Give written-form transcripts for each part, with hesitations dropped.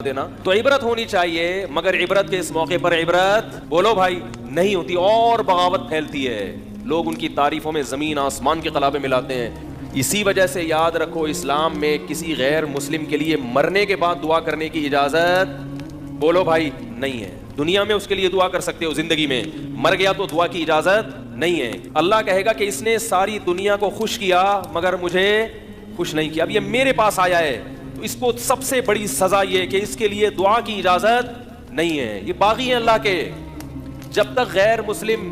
دینا تو عبرت ہونی چاہیے، مگر عبرت کے اس موقع پر عبرت بولو بھائی نہیں ہوتی اور بغاوت پھیلتی ہے، لوگ ان کی تعریفوں میں زمین آسمان کے قلابے ملاتے ہیں۔ اسی وجہ سے یاد رکھو اسلام میں کسی غیر مسلم کے لیے مرنے کے بعد دعا کرنے کی اجازت بولو بھائی نہیں ہے۔ دنیا میں اس کے لیے دعا کر سکتے ہو، زندگی میں مر گیا تو دعا کی اجازت نہیں ہے۔ اللہ کہے گا کہ اس نے ساری دنیا کو خوش کیا مگر مجھے خوش نہیں کیا، اب یہ میرے پاس آیا ہے تو اس کو سب سے بڑی سزا یہ کہ اس کے لیے دعا کی اجازت نہیں ہے۔ یہ باغی ہیں اللہ کے، جب تک غیر مسلم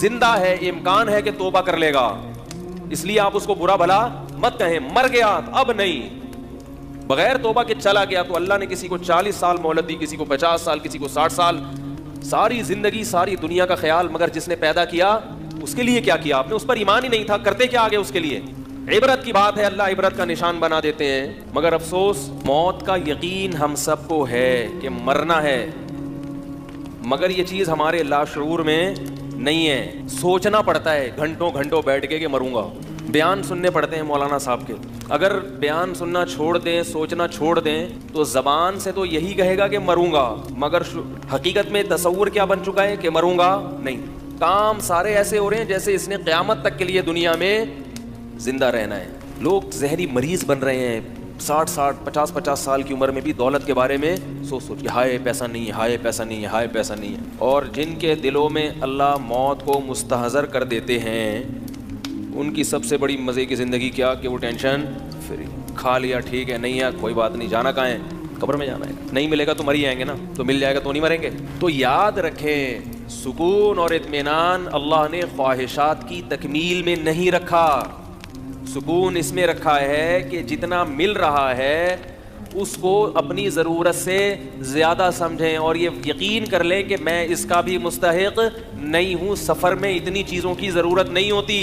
زندہ ہے امکان ہے کہ توبہ کر لے گا، اس لیے آپ اس کو برا بھلا مت کہیں۔ مر گیا اب نہیں، بغیر توبہ کے چلا گیا تو اللہ نے کسی کو 40 سال مہلت دی، کسی کو 50 سال، کسی کو 60 سال، ساری زندگی ساری دنیا کا خیال، مگر جس نے پیدا کیا اس کے لیے کیا کیا آپ نے؟ اس پر ایمان ہی نہیں تھا، کرتے کیا آگے اس کے لیے؟ عبرت کی بات ہے، اللہ عبرت کا نشان بنا دیتے ہیں، مگر افسوس موت کا یقین ہم سب کو ہے کہ مرنا ہے، مگر یہ چیز ہمارے لاشعور میں نہیں ہے۔ سوچنا پڑتا ہے گھنٹوں گھنٹوں بیٹھ کے کہ مروں گا، بیان سننے پڑتے ہیں مولانا صاحب کے، اگر بیان سننا چھوڑ دیں، سوچنا چھوڑ دیں تو زبان سے تو یہی کہے گا کہ مروں گا، مگر حقیقت میں تصور کیا بن چکا ہے کہ مروں گا نہیں۔ کام سارے ایسے ہو رہے ہیں جیسے اس نے قیامت تک کے لیے دنیا میں زندہ رہنا ہے۔ لوگ ذہنی مریض بن رہے ہیں، 60 50 سال کی عمر میں بھی دولت کے بارے میں سوچ کے ہائے پیسہ نہیں ہے، ہائے پیسہ نہیں ہے، ہائے پیسہ نہیں ہے۔ اور جن کے دلوں میں اللہ موت کو مستحضر کر دیتے ہیں ان کی سب سے بڑی مزے کی زندگی کیا کہ وہ ٹینشن فری، کھا لیا ٹھیک ہے، نہیں ہے کوئی بات نہیں، جانا کہاں ہے؟ قبر میں جانا ہے، نہیں ملے گا تو مر ہی آئیں گے نا، تو مل جائے گا تو نہیں مریں گے۔ تو یاد رکھیں سکون اور اطمینان اللہ نے خواہشات کی تکمیل میں نہیں رکھا، سکون اس میں رکھا ہے کہ جتنا مل رہا ہے اس کو اپنی ضرورت سے زیادہ سمجھیں اور یہ یقین کر لیں کہ میں اس کا بھی مستحق نہیں ہوں، سفر میں اتنی چیزوں کی ضرورت نہیں ہوتی،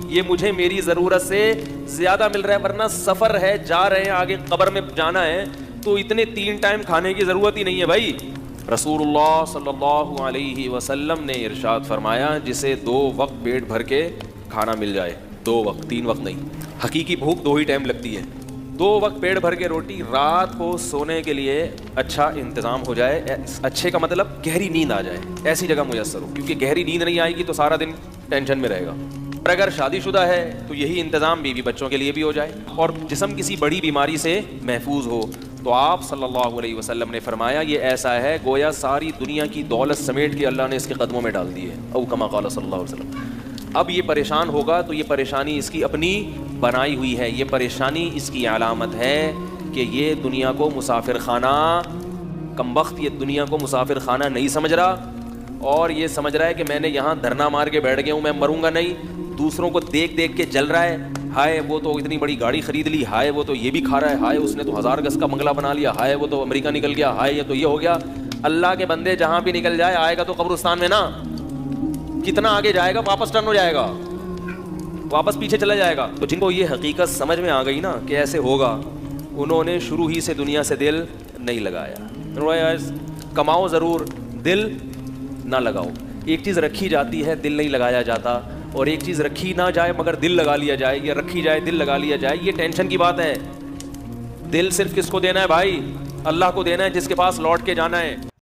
یہ مجھے میری ضرورت سے زیادہ مل رہا ہے، ورنہ سفر ہے، جا رہے ہیں آگے قبر میں جانا ہے تو اتنے 3 ٹائم کھانے کی ضرورت ہی نہیں ہے بھائی۔ رسول اللہ صلی اللہ علیہ وسلم نے ارشاد فرمایا جسے 2 وقت پیٹ بھر کے کھانا مل جائے، 2 وقت 3 وقت نہیں، حقیقی بھوک 2 ہی ٹائم لگتی ہے، 2 وقت پیٹ بھر کے روٹی، رات کو سونے کے لیے اچھا انتظام ہو جائے، اچھے کا مطلب گہری نیند آ جائے، ایسی جگہ میسر ہو، کیونکہ گہری نیند نہیں آئے گی تو سارا دن ٹینشن میں رہے گا۔ اور اگر شادی شدہ ہے تو یہی انتظام بیوی بچوں کے لیے بھی ہو جائے، اور جسم کسی بڑی بیماری سے محفوظ ہو تو آپ صلی اللہ علیہ وسلم نے فرمایا یہ ایسا ہے گویا ساری دنیا کی دولت سمیٹ کے اللہ نے اس کے قدموں میں ڈال دی ہے، او کما قال صلی اللہ علیہ وسلم۔ اب یہ پریشان ہوگا تو یہ پریشانی اس کی اپنی بنائی ہوئی ہے، یہ پریشانی اس کی علامت ہے کہ یہ دنیا کو مسافر خانہ، کمبخت یہ دنیا کو مسافر خانہ نہیں سمجھ رہا، اور یہ سمجھ رہا ہے کہ میں نے یہاں دھرنا مار کے بیٹھ گیا ہوں، میں مروں گا نہیں، دوسروں کو دیکھ دیکھ کے جل رہا ہے، ہائے وہ تو اتنی بڑی گاڑی خرید لی، ہائے وہ تو یہ بھی کھا رہا ہے، ہائے اس نے تو 1000 گز کا بنگلہ بنا لیا، ہائے وہ تو امریکہ نکل گیا، ہائے یہ تو یہ ہو گیا۔ اللہ کے بندے جہاں بھی نکل جائے آئے گا تو قبرستان میں نا، کتنا آگے جائے گا واپس ٹرن ہو جائے گا، واپس پیچھے چلا جائے گا۔ تو جن کو یہ حقیقت سمجھ میں آ گئی نا کہ ایسے ہوگا، انہوں نے شروع ہی سے دنیا سے دل نہیں لگایا۔ کماؤ ضرور، دل نہ لگاؤ۔ ایک چیز رکھی جاتی ہے دل نہیں لگایا جاتا، اور ایک چیز رکھی نہ جائے مگر دل لگا لیا جائے، یا رکھی جائے دل لگا لیا جائے، یہ ٹینشن کی بات ہے۔ دل صرف کس کو دینا ہے بھائی؟ اللہ کو دینا ہے جس کے پاس لوٹ کے جانا ہے۔